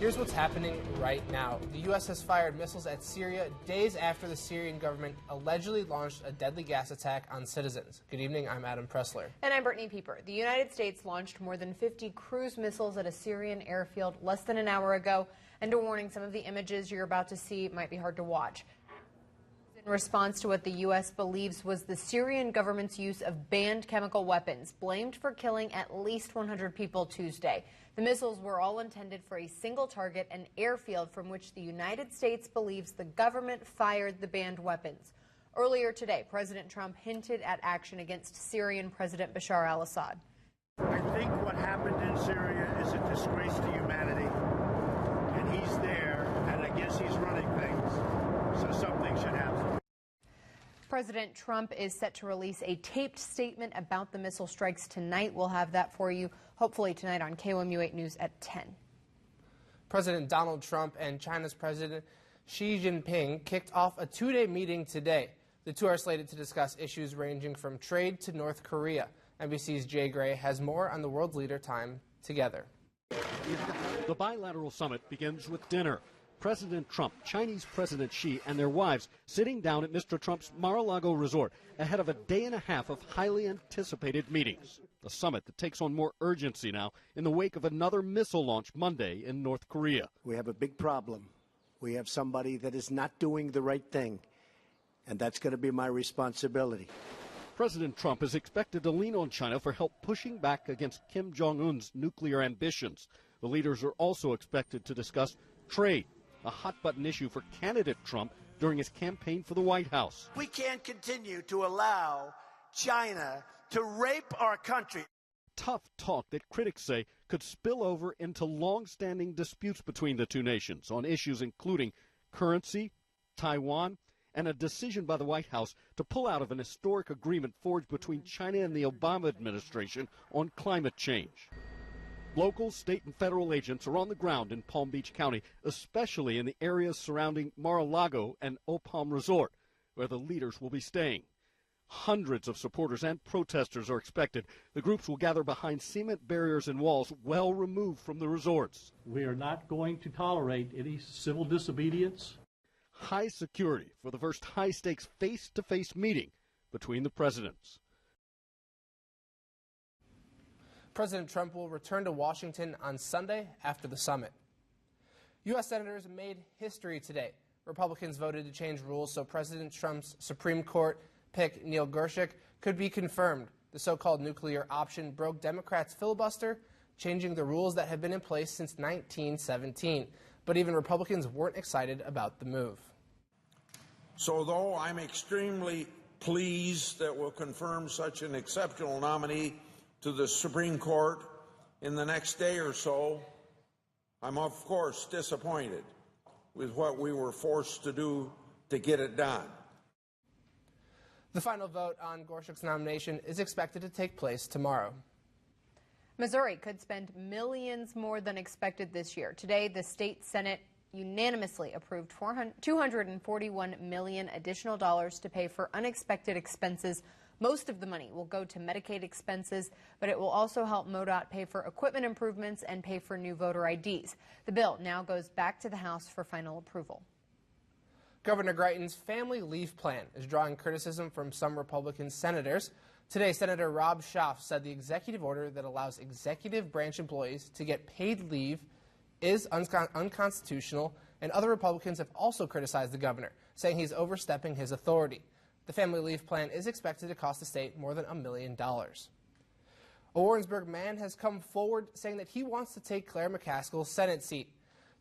Here's what's happening right now. The U.S. has fired missiles at Syria days after the Syrian government allegedly launched a deadly gas attack on citizens. Good evening, I'm Adam Pressler. And I'm Brittany Pieper. The United States launched more than 50 cruise missiles at a Syrian airfield less than an hour ago. And a warning, some of the images you're about to see might be hard to watch. In response to what the U.S. believes was the Syrian government's use of banned chemical weapons, blamed for killing at least 100 people Tuesday. The missiles were all intended for a single target, an airfield from which the United States believes the government fired the banned weapons. Earlier today, President Trump hinted at action against Syrian President Bashar al-Assad. I think what happened in Syria is a disgrace to humanity. And he's there, and I guess he's running things. So something should happen. President Trump is set to release a taped statement about the missile strikes tonight. We'll have that for you, hopefully tonight on KOMU 8 News at 10. President Donald Trump and China's President Xi Jinping kicked off a two-day meeting today. The two are slated to discuss issues ranging from trade to North Korea. NBC's Jay Gray has more on the world's leader time together. The bilateral summit begins with dinner. President Trump, Chinese President Xi, and their wives sitting down at Mr. Trump's Mar-a-Lago resort ahead of a day and a half of highly anticipated meetings. The summit that takes on more urgency now in the wake of another missile launch Monday in North Korea. We have a big problem. We have somebody that is not doing the right thing, and that's going to be my responsibility. President Trump is expected to lean on China for help pushing back against Kim Jong-un's nuclear ambitions. The leaders are also expected to discuss trade, a hot-button issue for candidate Trump during his campaign for the White House. We can't continue to allow China to rape our country. Tough talk that critics say could spill over into long-standing disputes between the two nations on issues including currency, Taiwan, and a decision by the White House to pull out of an historic agreement forged between China and the Obama administration on climate change. Local, state, and federal agents are on the ground in Palm Beach County, especially in the areas surrounding Mar-a-Lago and Opalm Resort, where the leaders will be staying. Hundreds of supporters and protesters are expected. The groups will gather behind cement barriers and walls well removed from the resorts. We are not going to tolerate any civil disobedience. High security for the first high-stakes face-to-face meeting between the presidents. President Trump will return to Washington on Sunday after the summit. U.S. senators made history today. Republicans voted to change rules so President Trump's Supreme Court pick Neil Gorsuch could be confirmed. The so-called nuclear option broke Democrats' filibuster, changing the rules that had been in place since 1917. But even Republicans weren't excited about the move. So though I'm extremely pleased that we'll confirm such an exceptional nominee to the Supreme Court in the next day or so, I'm of course disappointed with what we were forced to do to get it done. The final vote on Gorsuch's nomination is expected to take place tomorrow. Missouri could spend millions more than expected this year. Today, the state Senate unanimously approved $241 million additional dollars to pay for unexpected expenses. Most of the money will go to Medicaid expenses, but it will also help MoDOT pay for equipment improvements and pay for new voter IDs. The bill now goes back to the House for final approval. Governor Greitens' family leave plan is drawing criticism from some Republican senators. Today, Senator Rob Schaaf said the executive order that allows executive branch employees to get paid leave is unconstitutional, and other Republicans have also criticized the governor, saying he's overstepping his authority. The family leave plan is expected to cost the state more than $1 million. A Warrensburg man has come forward saying that he wants to take Claire McCaskill's Senate seat.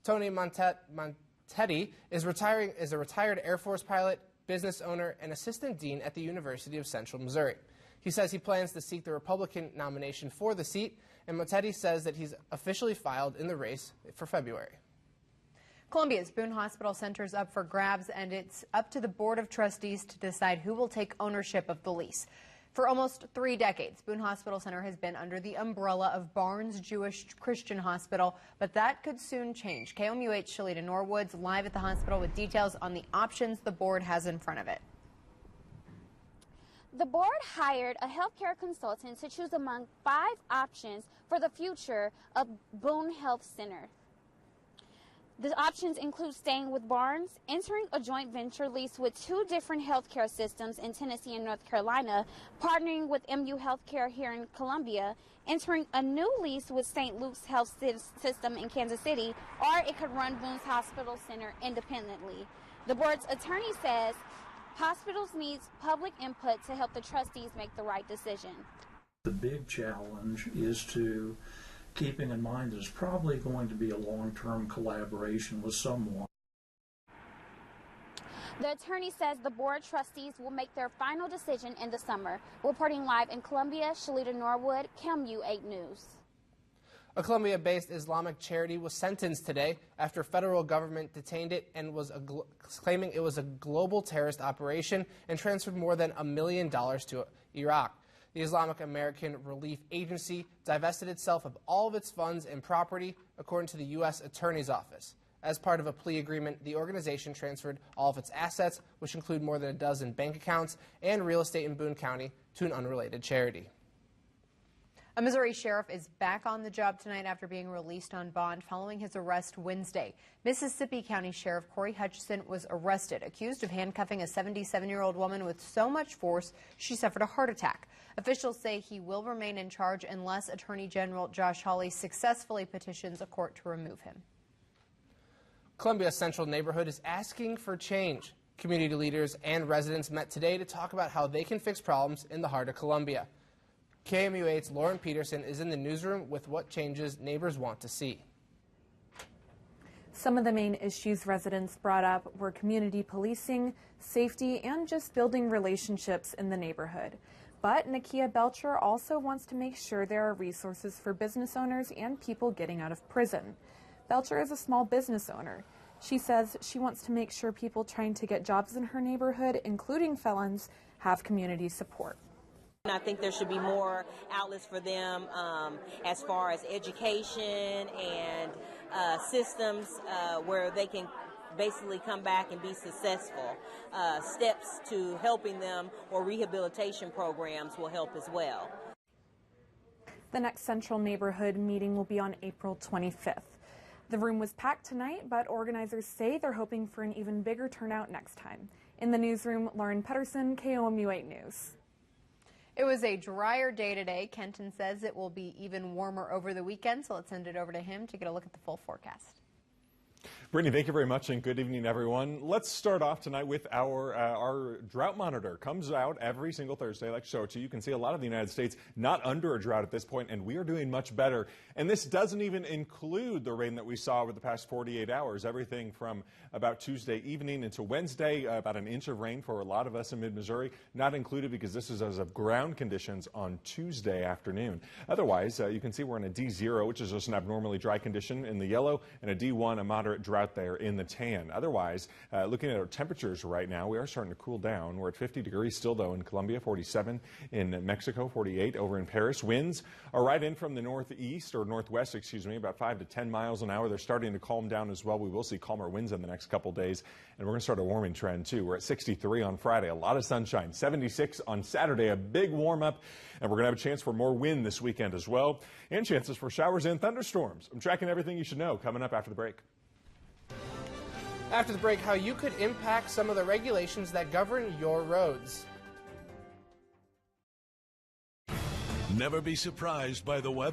Tony Montetti is a retired Air Force pilot, business owner, and assistant dean at the University of Central Missouri. He says he plans to seek the Republican nomination for the seat, and Montetti says that he's officially filed in the race for February. Columbia's Boone Hospital Center is up for grabs, and it's up to the Board of Trustees to decide who will take ownership of the lease. For almost 3 decades, Boone Hospital Center has been under the umbrella of Barnes Jewish Christian Hospital, but that could soon change. KOMU8's Shalita Norwood's live at the hospital with details on the options the board has in front of it. The board hired a healthcare consultant to choose among 5 options for the future of Boone Health Center. The options include staying with Barnes, entering a joint venture lease with 2 different healthcare systems in Tennessee and North Carolina, partnering with MU Healthcare here in Columbia, entering a new lease with St. Luke's Health System in Kansas City, or it could run Boone's Hospital Center independently. The board's attorney says hospitals need public input to help the trustees make the right decision. The big challenge is to keeping in mind that it's probably going to be a long-term collaboration with someone. The attorney says the board trustees will make their final decision in the summer. Reporting live in Columbia, Shalita Norwood, KMU 8 News. A Columbia-based Islamic charity was sentenced today after federal government detained it and was claiming it was a global terrorist operation and transferred more than $1 million to Iraq. The Islamic American Relief Agency divested itself of all of its funds and property, according to the U.S. Attorney's Office. As part of a plea agreement, the organization transferred all of its assets, which include more than a dozen bank accounts and real estate in Boone County, to an unrelated charity. A Missouri sheriff is back on the job tonight after being released on bond following his arrest Wednesday. Mississippi County Sheriff Corey Hutchison was arrested, accused of handcuffing a 77-year-old woman with so much force she suffered a heart attack. Officials say he will remain in charge unless Attorney General Josh Hawley successfully petitions a court to remove him. Columbia's Central neighborhood is asking for change. Community leaders and residents met today to talk about how they can fix problems in the heart of Columbia. KMU 8's Lauren Peterson is in the newsroom with what changes neighbors want to see. Some of the main issues residents brought up were community policing, safety, and just building relationships in the neighborhood. But Nakia Belcher also wants to make sure there are resources for business owners and people getting out of prison. Belcher is a small business owner. She says she wants to make sure people trying to get jobs in her neighborhood, including felons, have community support. I think there should be more outlets for them as far as education and systems where they can basically come back and be successful. Steps to helping them or rehabilitation programs will help as well. The next Central Neighborhood meeting will be on April 25th. The room was packed tonight, but organizers say they're hoping for an even bigger turnout next time. In the newsroom, Lauren Pedersen, KOMU 8 News. It was a drier day today. Kenton says it will be even warmer over the weekend, so let's send it over to him to get a look at the full forecast. Brittany, thank you very much, and good evening, everyone. Let's start off tonight with our drought monitor. Comes out every single Thursday, like show it to you. You can see a lot of the United States not under a drought at this point, and we are doing much better. And this doesn't even include the rain that we saw over the past 48 hours. Everything from about Tuesday evening into Wednesday, about an inch of rain for a lot of us in mid-Missouri, not included because this is as of ground conditions on Tuesday afternoon. Otherwise, you can see we're in a D0, which is just an abnormally dry condition in the yellow, and a D1, a moderate drought there in the tan. Otherwise, looking at our temperatures right now, we are starting to cool down. We're at 50 degrees still, though, in Colombia, 47 in Mexico, 48 over in Paris. Winds are right in from the northeast, or northwest, excuse me, about 5 to 10 miles an hour. They're starting to calm down as well. We will see calmer winds in the next couple days, and we're going to start a warming trend, too. We're at 63 on Friday, a lot of sunshine. 76 on Saturday, a big warm-up, and we're going to have a chance for more wind this weekend as well, and chances for showers and thunderstorms. I'm tracking everything you should know coming up after the break. After the break, how you could impact some of the regulations that govern your roads. Never be surprised by the weather.